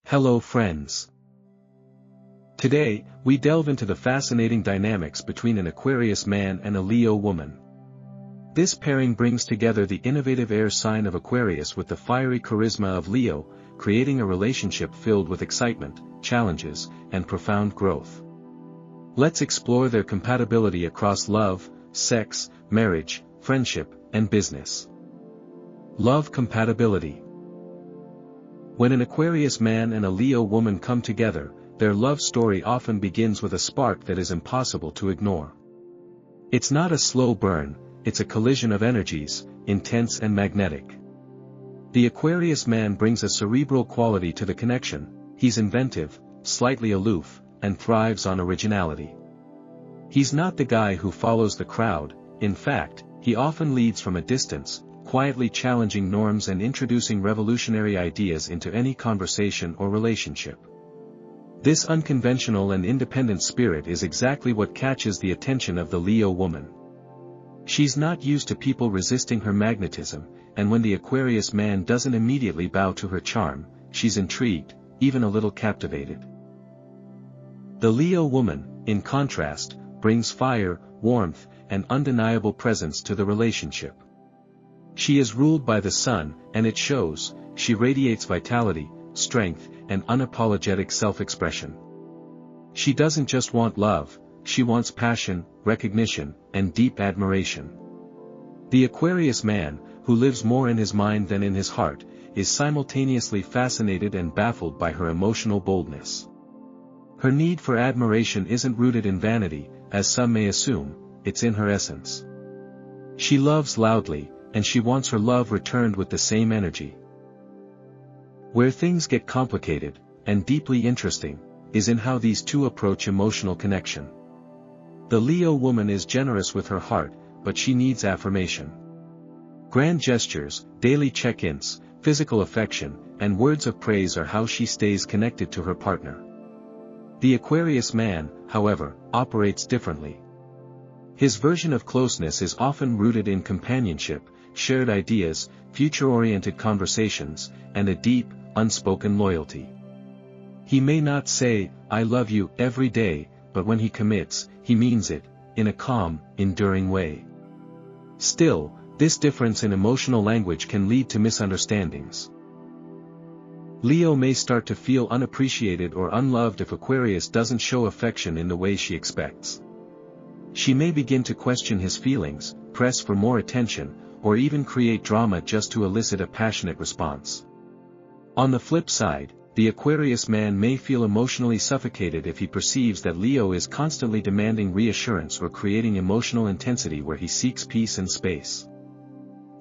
Hello friends. Today, we delve into the fascinating dynamics between an Aquarius man and a Leo woman. This pairing brings together the innovative air sign of Aquarius with the fiery charisma of Leo, creating a relationship filled with excitement, challenges, and profound growth. Let's explore their compatibility across love, sex, marriage, friendship, and business. Love compatibility. When an Aquarius man and a Leo woman come together, their love story often begins with a spark that is impossible to ignore. It's not a slow burn, it's a collision of energies, intense and magnetic. The Aquarius man brings a cerebral quality to the connection. He's inventive, slightly aloof, and thrives on originality. He's not the guy who follows the crowd. In fact, he often leads from a distance, quietly challenging norms and introducing revolutionary ideas into any conversation or relationship. This unconventional and independent spirit is exactly what catches the attention of the Leo woman. She's not used to people resisting her magnetism, and when the Aquarius man doesn't immediately bow to her charm, she's intrigued, even a little captivated. The Leo woman, in contrast, brings fire, warmth, and undeniable presence to the relationship. She is ruled by the sun, and it shows. She radiates vitality, strength, and unapologetic self-expression. She doesn't just want love, she wants passion, recognition, and deep admiration. The Aquarius man, who lives more in his mind than in his heart, is simultaneously fascinated and baffled by her emotional boldness. Her need for admiration isn't rooted in vanity, as some may assume, it's in her essence. She loves loudly, and she wants her love returned with the same energy. Where things get complicated, and deeply interesting, is in how these two approach emotional connection. The Leo woman is generous with her heart, but she needs affirmation. Grand gestures, daily check-ins, physical affection, and words of praise are how she stays connected to her partner. The Aquarius man, however, operates differently. His version of closeness is often rooted in companionship, shared ideas, future-oriented conversations, and a deep, unspoken loyalty. He may not say, "I love you," every day, but when he commits, he means it, in a calm, enduring way. Still, this difference in emotional language can lead to misunderstandings. Leo may start to feel unappreciated or unloved if Aquarius doesn't show affection in the way she expects. She may begin to question his feelings, press for more attention, or even create drama just to elicit a passionate response. On the flip side, the Aquarius man may feel emotionally suffocated if he perceives that Leo is constantly demanding reassurance or creating emotional intensity where he seeks peace and space.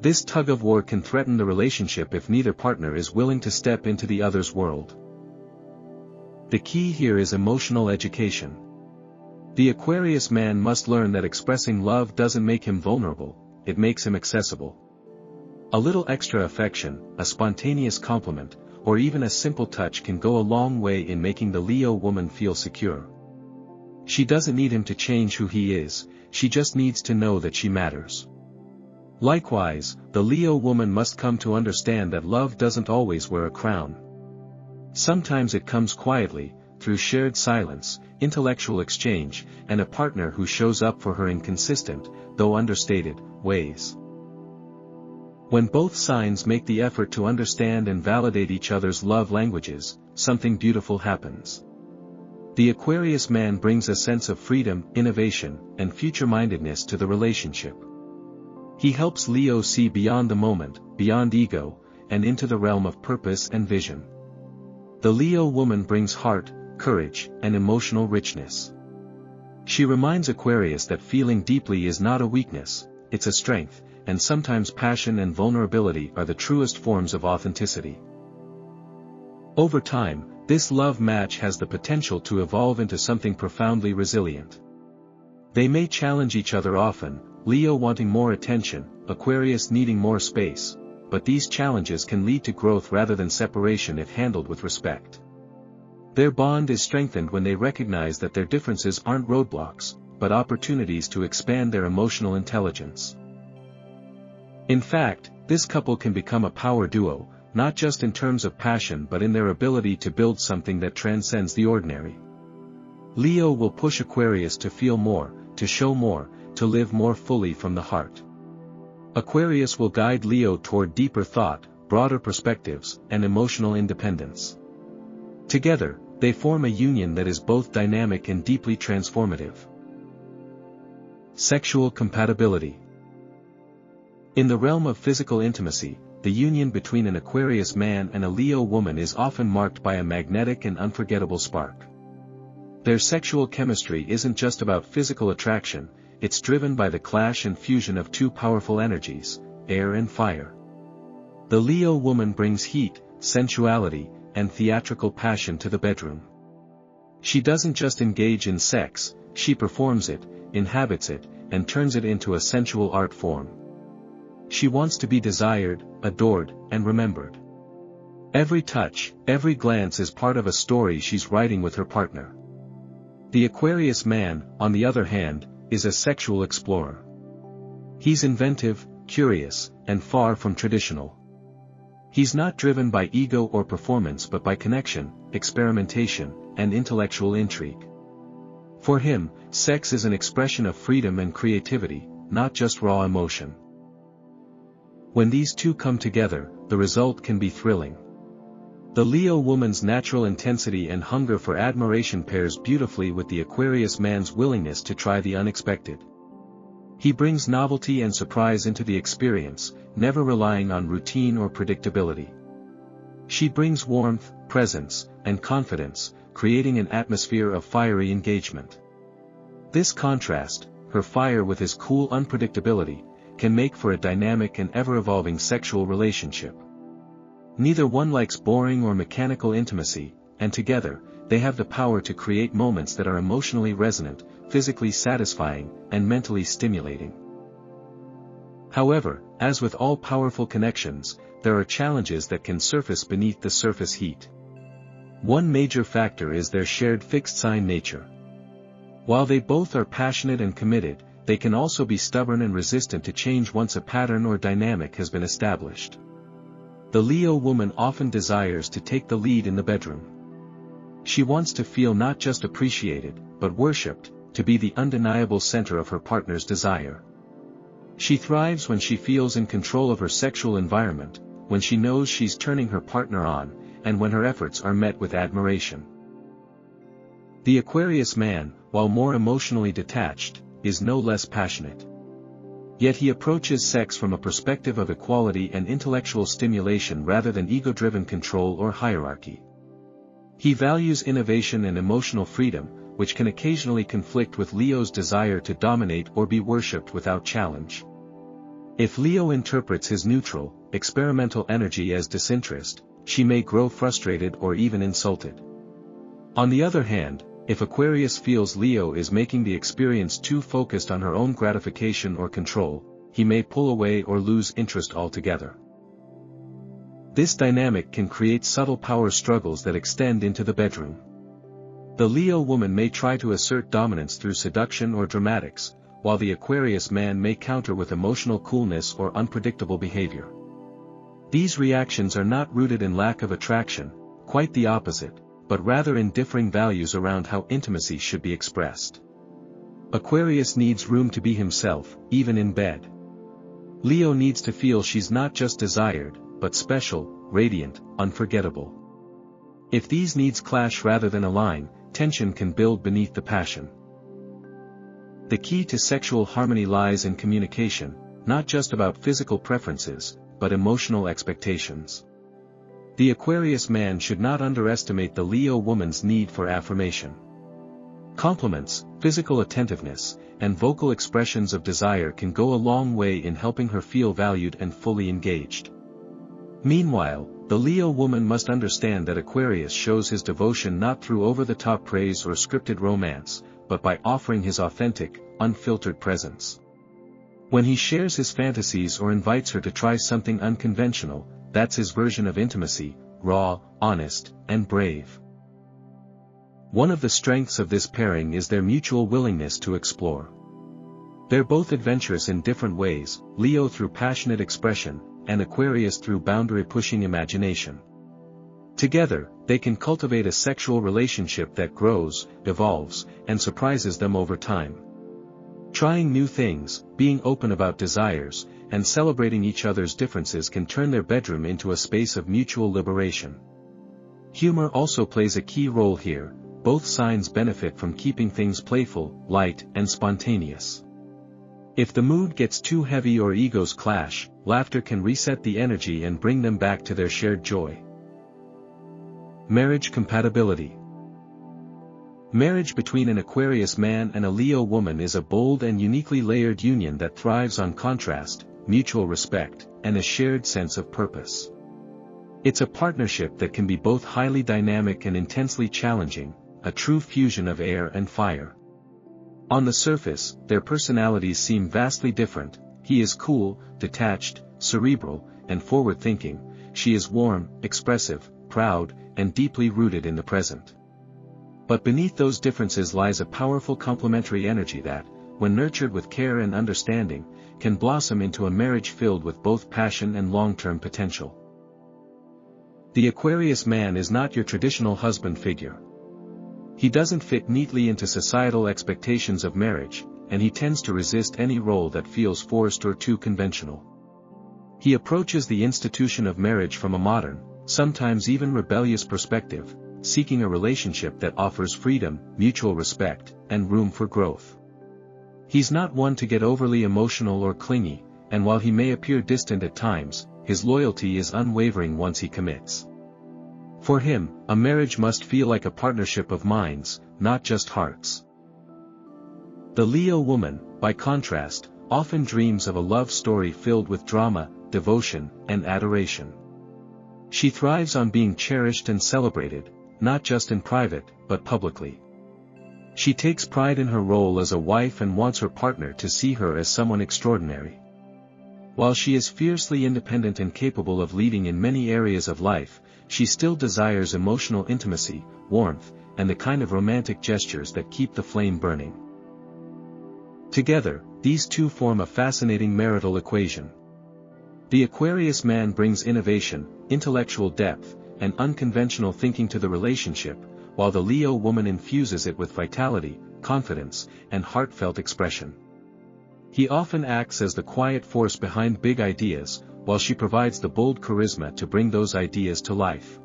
This tug-of-war can threaten the relationship if neither partner is willing to step into the other's world. The key here is emotional education. The Aquarius man must learn that expressing love doesn't make him vulnerable, it makes him accessible. A little extra affection, a spontaneous compliment, or even a simple touch can go a long way in making the Leo woman feel secure. She doesn't need him to change who he is, she just needs to know that she matters. Likewise, the Leo woman must come to understand that love doesn't always wear a crown. Sometimes it comes quietly, through shared silence, intellectual exchange, and a partner who shows up for her in consistent, though understated, ways. When both signs make the effort to understand and validate each other's love languages, something beautiful happens. The Aquarius man brings a sense of freedom, innovation, and future-mindedness to the relationship. He helps Leo see beyond the moment, beyond ego, and into the realm of purpose and vision. The Leo woman brings heart, courage, and emotional richness. She reminds Aquarius that feeling deeply is not a weakness, it's a strength, and sometimes passion and vulnerability are the truest forms of authenticity. Over time, this love match has the potential to evolve into something profoundly resilient. They may challenge each other often, Leo wanting more attention, Aquarius needing more space, but these challenges can lead to growth rather than separation if handled with respect. Their bond is strengthened when they recognize that their differences aren't roadblocks, but opportunities to expand their emotional intelligence. In fact, this couple can become a power duo, not just in terms of passion but in their ability to build something that transcends the ordinary. Leo will push Aquarius to feel more, to show more, to live more fully from the heart. Aquarius will guide Leo toward deeper thought, broader perspectives, and emotional independence. Together, they form a union that is both dynamic and deeply transformative. Sexual compatibility. In the realm of physical intimacy, the union between an Aquarius man and a Leo woman is often marked by a magnetic and unforgettable spark. Their sexual chemistry isn't just about physical attraction, it's driven by the clash and fusion of two powerful energies, air and fire. The Leo woman brings heat, sensuality, and theatrical passion to the bedroom. She doesn't just engage in sex, she performs it, inhabits it, and turns it into a sensual art form. She wants to be desired, adored, and remembered. Every touch, every glance is part of a story she's writing with her partner. The Aquarius man, on the other hand, is a sexual explorer. He's inventive, curious, and far from traditional. He's not driven by ego or performance but by connection, experimentation, and intellectual intrigue. For him, sex is an expression of freedom and creativity, not just raw emotion. When these two come together, the result can be thrilling. The Leo woman's natural intensity and hunger for admiration pairs beautifully with the Aquarius man's willingness to try the unexpected. He brings novelty and surprise into the experience, never relying on routine or predictability. She brings warmth, presence, and confidence, creating an atmosphere of fiery engagement. This contrast, her fire with his cool unpredictability, can make for a dynamic and ever-evolving sexual relationship. Neither one likes boring or mechanical intimacy, and together, they have the power to create moments that are emotionally resonant, physically satisfying, and mentally stimulating. However, as with all powerful connections, there are challenges that can surface beneath the surface heat. One major factor is their shared fixed-sign nature. While they both are passionate and committed, they can also be stubborn and resistant to change once a pattern or dynamic has been established. The Leo woman often desires to take the lead in the bedroom. She wants to feel not just appreciated, but worshipped, to be the undeniable center of her partner's desire. She thrives when she feels in control of her sexual environment, when she knows she's turning her partner on, and when her efforts are met with admiration. The Aquarius man, while more emotionally detached, is no less passionate. Yet he approaches sex from a perspective of equality and intellectual stimulation rather than ego-driven control or hierarchy. He values innovation and emotional freedom, which can occasionally conflict with Leo's desire to dominate or be worshipped without challenge. If Leo interprets his neutral, experimental energy as disinterest, she may grow frustrated or even insulted. On the other hand, if Aquarius feels Leo is making the experience too focused on her own gratification or control, he may pull away or lose interest altogether. This dynamic can create subtle power struggles that extend into the bedroom. The Leo woman may try to assert dominance through seduction or dramatics, while the Aquarius man may counter with emotional coolness or unpredictable behavior. These reactions are not rooted in lack of attraction, quite the opposite, but rather in differing values around how intimacy should be expressed. Aquarius needs room to be himself, even in bed. Leo needs to feel she's not just desired, but special, radiant, unforgettable. If these needs clash rather than align, tension can build beneath the passion. The key to sexual harmony lies in communication, not just about physical preferences, but emotional expectations. The Aquarius man should not underestimate the Leo woman's need for affirmation. Compliments, physical attentiveness, and vocal expressions of desire can go a long way in helping her feel valued and fully engaged. Meanwhile, the Leo woman must understand that Aquarius shows his devotion not through over-the-top praise or scripted romance, but by offering his authentic, unfiltered presence. When he shares his fantasies or invites her to try something unconventional, that's his version of intimacy, raw, honest, and brave. One of the strengths of this pairing is their mutual willingness to explore. They're both adventurous in different ways, Leo through passionate expression, and Aquarius through boundary-pushing imagination. Together, they can cultivate a sexual relationship that grows, evolves, and surprises them over time. Trying new things, being open about desires, and celebrating each other's differences can turn their bedroom into a space of mutual liberation. Humor also plays a key role here. Both signs benefit from keeping things playful, light, and spontaneous. If the mood gets too heavy or egos clash, laughter can reset the energy and bring them back to their shared joy. Marriage compatibility. Marriage between an Aquarius man and a Leo woman is a bold and uniquely layered union that thrives on contrast, mutual respect, and a shared sense of purpose. It's a partnership that can be both highly dynamic and intensely challenging, a true fusion of air and fire. On the surface, their personalities seem vastly different. He is cool, detached, cerebral, and forward-thinking. She is warm, expressive, proud, and deeply rooted in the present. But beneath those differences lies a powerful complementary energy that, when nurtured with care and understanding, can blossom into a marriage filled with both passion and long-term potential. The Aquarius man is not your traditional husband figure. He doesn't fit neatly into societal expectations of marriage, and he tends to resist any role that feels forced or too conventional. He approaches the institution of marriage from a modern, sometimes even rebellious perspective, seeking a relationship that offers freedom, mutual respect, and room for growth. He's not one to get overly emotional or clingy, and while he may appear distant at times, his loyalty is unwavering once he commits. For him, a marriage must feel like a partnership of minds, not just hearts. The Leo woman, by contrast, often dreams of a love story filled with drama, devotion, and adoration. She thrives on being cherished and celebrated, not just in private, but publicly. She takes pride in her role as a wife and wants her partner to see her as someone extraordinary. While she is fiercely independent and capable of leading in many areas of life, she still desires emotional intimacy, warmth, and the kind of romantic gestures that keep the flame burning. Together, these two form a fascinating marital equation. The Aquarius man brings innovation, intellectual depth, and unconventional thinking to the relationship, while the Leo woman infuses it with vitality, confidence, and heartfelt expression. He often acts as the quiet force behind big ideas, while she provides the bold charisma to bring those ideas to life.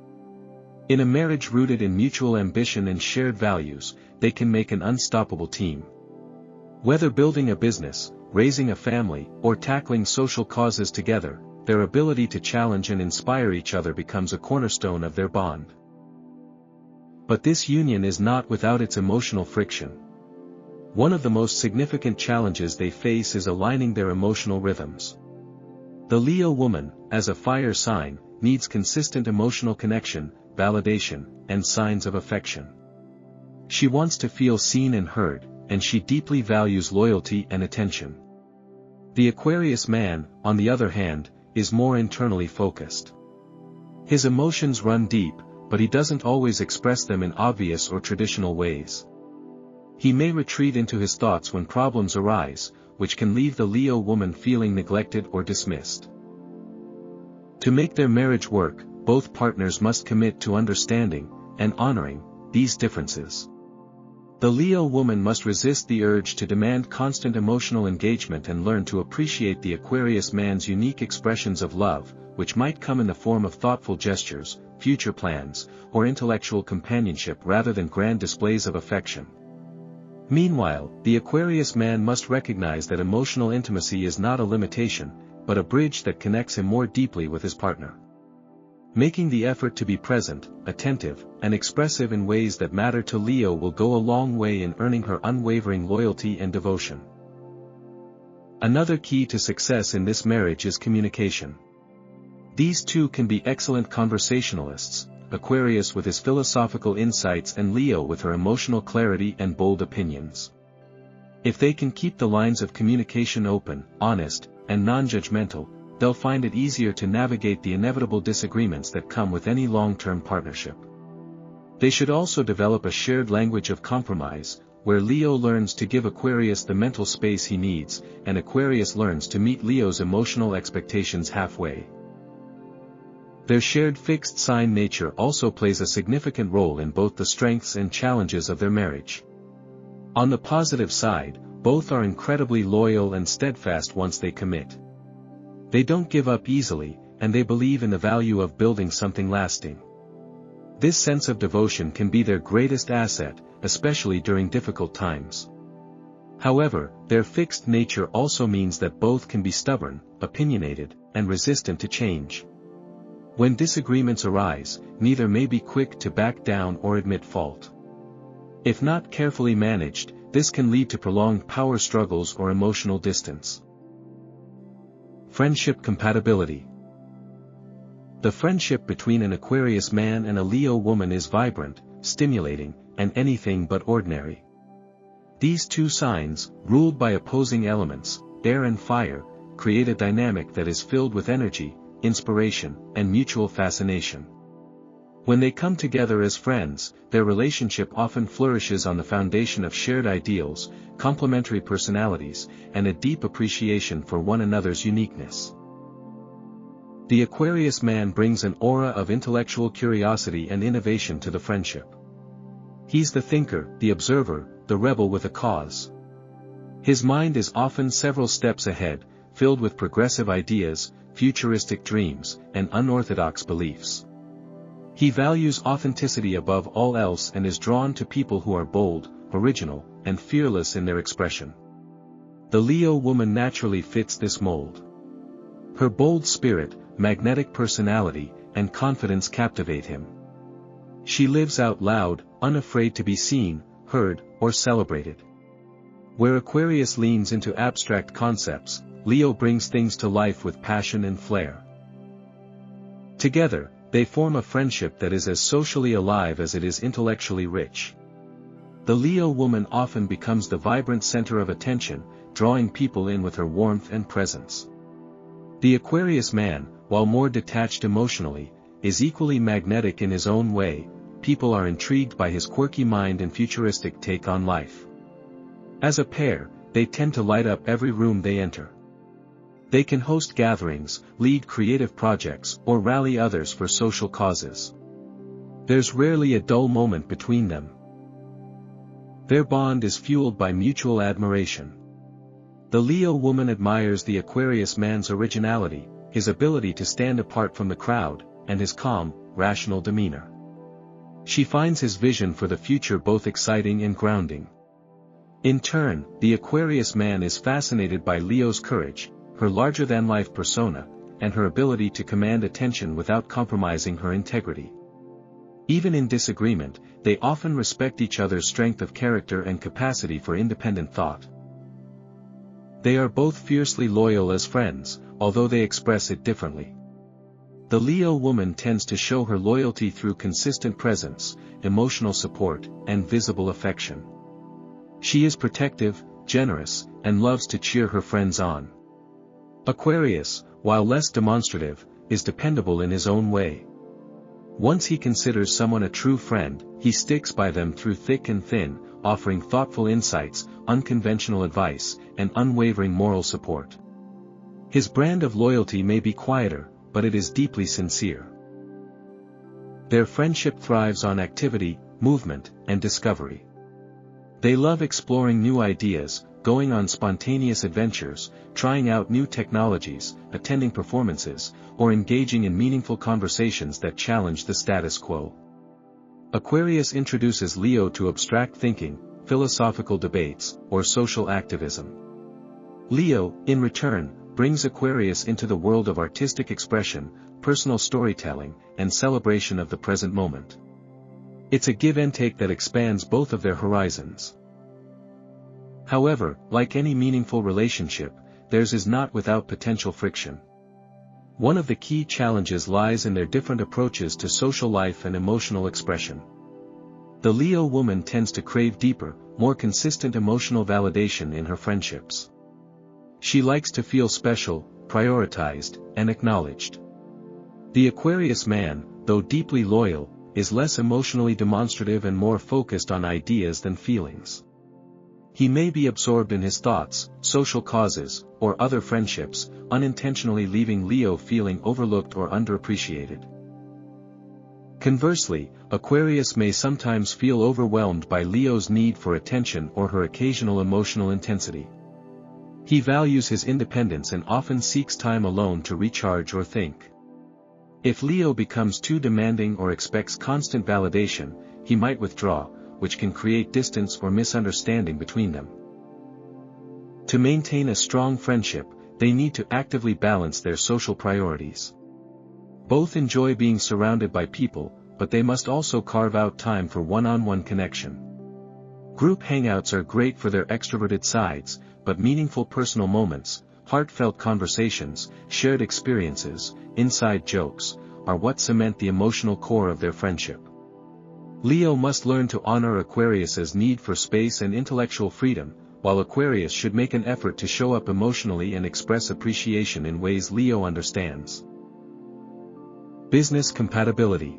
In a marriage rooted in mutual ambition and shared values, they can make an unstoppable team. Whether building a business, raising a family, or tackling social causes together, their ability to challenge and inspire each other becomes a cornerstone of their bond. But this union is not without its emotional friction. One of the most significant challenges they face is aligning their emotional rhythms. The Leo woman, as a fire sign, needs consistent emotional connection, validation, and signs of affection. She wants to feel seen and heard, and she deeply values loyalty and attention. The Aquarius man, on the other hand, is more internally focused. His emotions run deep, but he doesn't always express them in obvious or traditional ways. He may retreat into his thoughts when problems arise, which can leave the Leo woman feeling neglected or dismissed. To make their marriage work, both partners must commit to understanding and honoring these differences. The Leo woman must resist the urge to demand constant emotional engagement and learn to appreciate the Aquarius man's unique expressions of love, which might come in the form of thoughtful gestures, future plans, or intellectual companionship rather than grand displays of affection. Meanwhile, the Aquarius man must recognize that emotional intimacy is not a limitation, but a bridge that connects him more deeply with his partner. Making the effort to be present, attentive, and expressive in ways that matter to Leo will go a long way in earning her unwavering loyalty and devotion. Another key to success in this marriage is communication. These two can be excellent conversationalists, Aquarius with his philosophical insights and Leo with her emotional clarity and bold opinions. If they can keep the lines of communication open, honest, and non-judgmental, they'll find it easier to navigate the inevitable disagreements that come with any long-term partnership. They should also develop a shared language of compromise, where Leo learns to give Aquarius the mental space he needs, and Aquarius learns to meet Leo's emotional expectations halfway. Their shared fixed sign nature also plays a significant role in both the strengths and challenges of their marriage. On the positive side, both are incredibly loyal and steadfast once they commit. They don't give up easily, and they believe in the value of building something lasting. This sense of devotion can be their greatest asset, especially during difficult times. However, their fixed nature also means that both can be stubborn, opinionated, and resistant to change. When disagreements arise, neither may be quick to back down or admit fault. If not carefully managed, this can lead to prolonged power struggles or emotional distance. Friendship compatibility. The friendship between an Aquarius man and a Leo woman is vibrant, stimulating, and anything but ordinary. These two signs, ruled by opposing elements, air and fire, create a dynamic that is filled with energy, inspiration, and mutual fascination. When they come together as friends, their relationship often flourishes on the foundation of shared ideals, complementary personalities, and a deep appreciation for one another's uniqueness. The Aquarius man brings an aura of intellectual curiosity and innovation to the friendship. He's the thinker, the observer, the rebel with a cause. His mind is often several steps ahead, filled with progressive ideas, futuristic dreams, and unorthodox beliefs. He values authenticity above all else and is drawn to people who are bold, original, and fearless in their expression. The Leo woman naturally fits this mold. Her bold spirit, magnetic personality, and confidence captivate him. She lives out loud, unafraid to be seen, heard, or celebrated. Where Aquarius leans into abstract concepts, Leo brings things to life with passion and flair. Together, they form a friendship that is as socially alive as it is intellectually rich. The Leo woman often becomes the vibrant center of attention, drawing people in with her warmth and presence. The Aquarius man, while more detached emotionally, is equally magnetic in his own way. People are intrigued by his quirky mind and futuristic take on life. As a pair, they tend to light up every room they enter. They can host gatherings, lead creative projects, or rally others for social causes. There's rarely a dull moment between them. Their bond is fueled by mutual admiration. The Leo woman admires the Aquarius man's originality, his ability to stand apart from the crowd, and his calm, rational demeanor. She finds his vision for the future both exciting and grounding. In turn, the Aquarius man is fascinated by Leo's courage, her larger-than-life persona, and her ability to command attention without compromising her integrity. Even in disagreement, they often respect each other's strength of character and capacity for independent thought. They are both fiercely loyal as friends, although they express it differently. The Leo woman tends to show her loyalty through consistent presence, emotional support, and visible affection. She is protective, generous, and loves to cheer her friends on. Aquarius, while less demonstrative, is dependable in his own way. Once he considers someone a true friend, he sticks by them through thick and thin, offering thoughtful insights, unconventional advice, and unwavering moral support. His brand of loyalty may be quieter, but it is deeply sincere. Their friendship thrives on activity, movement, and discovery. They love exploring new ideas, going on spontaneous adventures, trying out new technologies, attending performances, or engaging in meaningful conversations that challenge the status quo. Aquarius introduces Leo to abstract thinking, philosophical debates, or social activism. Leo, in return, brings Aquarius into the world of artistic expression, personal storytelling, and celebration of the present moment. It's a give and take that expands both of their horizons. However, like any meaningful relationship, theirs is not without potential friction. One of the key challenges lies in their different approaches to social life and emotional expression. The Leo woman tends to crave deeper, more consistent emotional validation in her friendships. She likes to feel special, prioritized, and acknowledged. The Aquarius man, though deeply loyal, is less emotionally demonstrative and more focused on ideas than feelings. He may be absorbed in his thoughts, social causes, or other friendships, unintentionally leaving Leo feeling overlooked or underappreciated. Conversely, Aquarius may sometimes feel overwhelmed by Leo's need for attention or her occasional emotional intensity. He values his independence and often seeks time alone to recharge or think. If Leo becomes too demanding or expects constant validation, he might withdraw, which can create distance or misunderstanding between them. To maintain a strong friendship, they need to actively balance their social priorities. Both enjoy being surrounded by people, but they must also carve out time for one-on-one connection. Group hangouts are great for their extroverted sides, but meaningful personal moments, heartfelt conversations, shared experiences, inside jokes, are what cement the emotional core of their friendship. Leo must learn to honor Aquarius's need for space and intellectual freedom, while Aquarius should make an effort to show up emotionally and express appreciation in ways Leo understands. Business compatibility.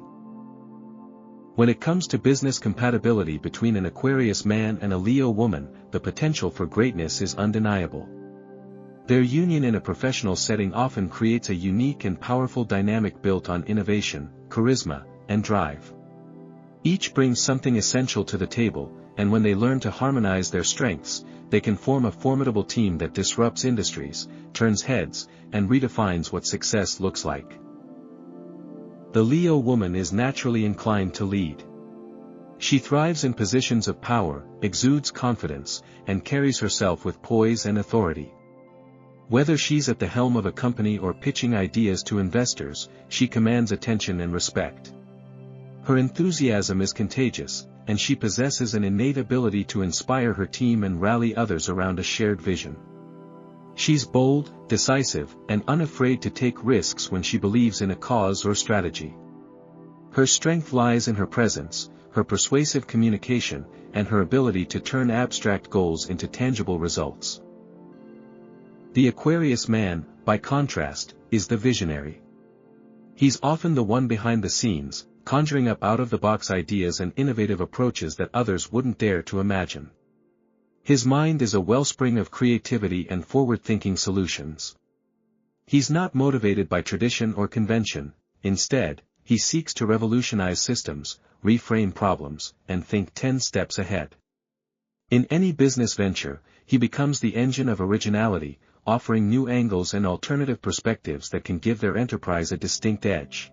When it comes to business compatibility between an Aquarius man and a Leo woman, the potential for greatness is undeniable. Their union in a professional setting often creates a unique and powerful dynamic built on innovation, charisma, and drive. Each brings something essential to the table, and when they learn to harmonize their strengths, they can form a formidable team that disrupts industries, turns heads, and redefines what success looks like. The Leo woman is naturally inclined to lead. She thrives in positions of power, exudes confidence, and carries herself with poise and authority. Whether she's at the helm of a company or pitching ideas to investors, she commands attention and respect. Her enthusiasm is contagious, and she possesses an innate ability to inspire her team and rally others around a shared vision. She's bold, decisive, and unafraid to take risks when she believes in a cause or strategy. Her strength lies in her presence, her persuasive communication, and her ability to turn abstract goals into tangible results. The Aquarius man, by contrast, is the visionary. He's often the one behind the scenes, conjuring up out-of-the-box ideas and innovative approaches that others wouldn't dare to imagine. His mind is a wellspring of creativity and forward-thinking solutions. He's not motivated by tradition or convention, instead, he seeks to revolutionize systems, reframe problems, and think 10 steps ahead. In any business venture, he becomes the engine of originality, offering new angles and alternative perspectives that can give their enterprise a distinct edge.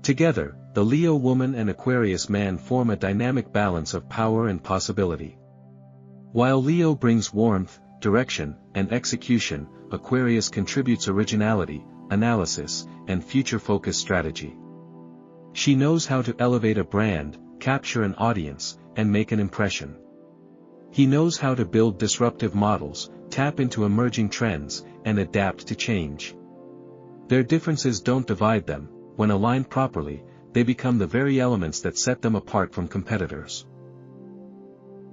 Together, the Leo woman and Aquarius man form a dynamic balance of power and possibility. While Leo brings warmth, direction, and execution, Aquarius contributes originality, analysis, and future-focused strategy. She knows how to elevate a brand, capture an audience, and make an impression. He knows how to build disruptive models, tap into emerging trends, and adapt to change. Their differences don't divide them. When aligned properly, they become the very elements that set them apart from competitors.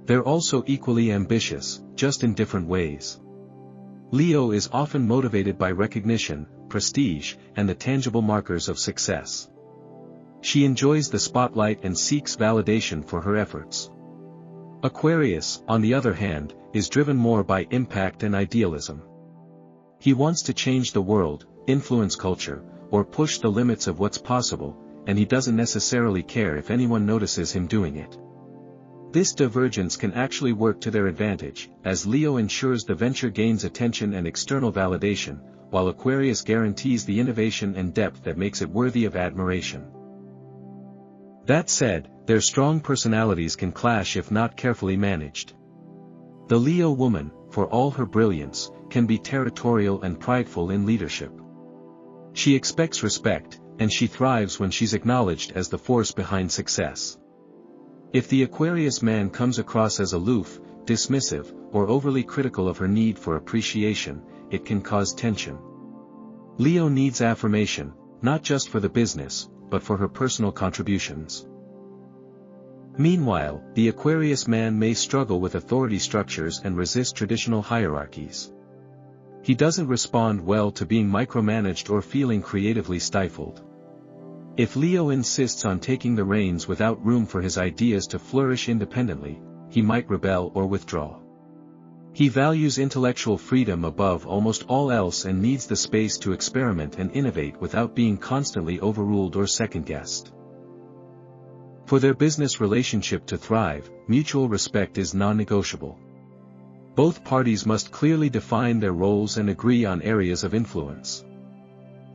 They're also equally ambitious, just in different ways. Leo is often motivated by recognition, prestige, and the tangible markers of success. She enjoys the spotlight and seeks validation for her efforts. Aquarius, on the other hand, is driven more by impact and idealism. He wants to change the world, influence culture, or push the limits of what's possible, and he doesn't necessarily care if anyone notices him doing it. This divergence can actually work to their advantage, as Leo ensures the venture gains attention and external validation, while Aquarius guarantees the innovation and depth that makes it worthy of admiration. That said, their strong personalities can clash if not carefully managed. The Leo woman, for all her brilliance, can be territorial and prideful in leadership. She expects respect, and she thrives when she's acknowledged as the force behind success. If the Aquarius man comes across as aloof, dismissive, or overly critical of her need for appreciation, it can cause tension. Leo needs affirmation, not just for the business, but for her personal contributions. Meanwhile, the Aquarius man may struggle with authority structures and resist traditional hierarchies. He doesn't respond well to being micromanaged or feeling creatively stifled. If Leo insists on taking the reins without room for his ideas to flourish independently, he might rebel or withdraw. He values intellectual freedom above almost all else and needs the space to experiment and innovate without being constantly overruled or second-guessed. For their business relationship to thrive, mutual respect is non-negotiable. Both parties must clearly define their roles and agree on areas of influence.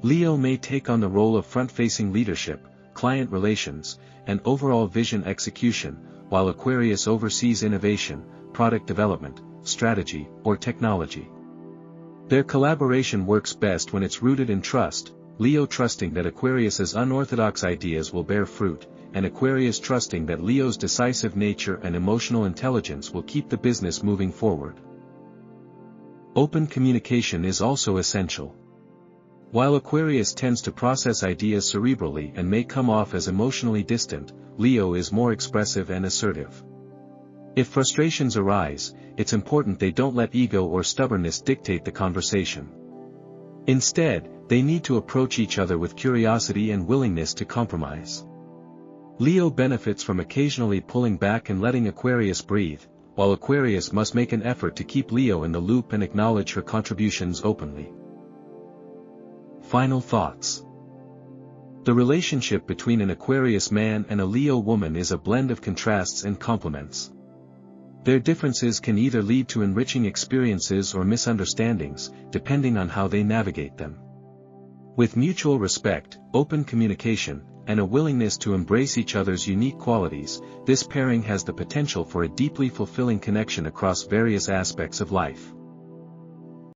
Leo may take on the role of front-facing leadership, client relations, and overall vision execution, while Aquarius oversees innovation, product development, strategy, or technology. Their collaboration works best when it's rooted in trust, Leo trusting that Aquarius's unorthodox ideas will bear fruit, and Aquarius trusting that Leo's decisive nature and emotional intelligence will keep the business moving forward. Open communication is also essential. While Aquarius tends to process ideas cerebrally and may come off as emotionally distant, Leo is more expressive and assertive. If frustrations arise, it's important they don't let ego or stubbornness dictate the conversation. Instead, they need to approach each other with curiosity and willingness to compromise. Leo benefits from occasionally pulling back and letting Aquarius breathe, while Aquarius must make an effort to keep Leo in the loop and acknowledge her contributions openly. Final thoughts. The relationship between an Aquarius man and a Leo woman is a blend of contrasts and complements. Their differences can either lead to enriching experiences or misunderstandings, depending on how they navigate them. With mutual respect, open communication, and a willingness to embrace each other's unique qualities, this pairing has the potential for a deeply fulfilling connection across various aspects of life.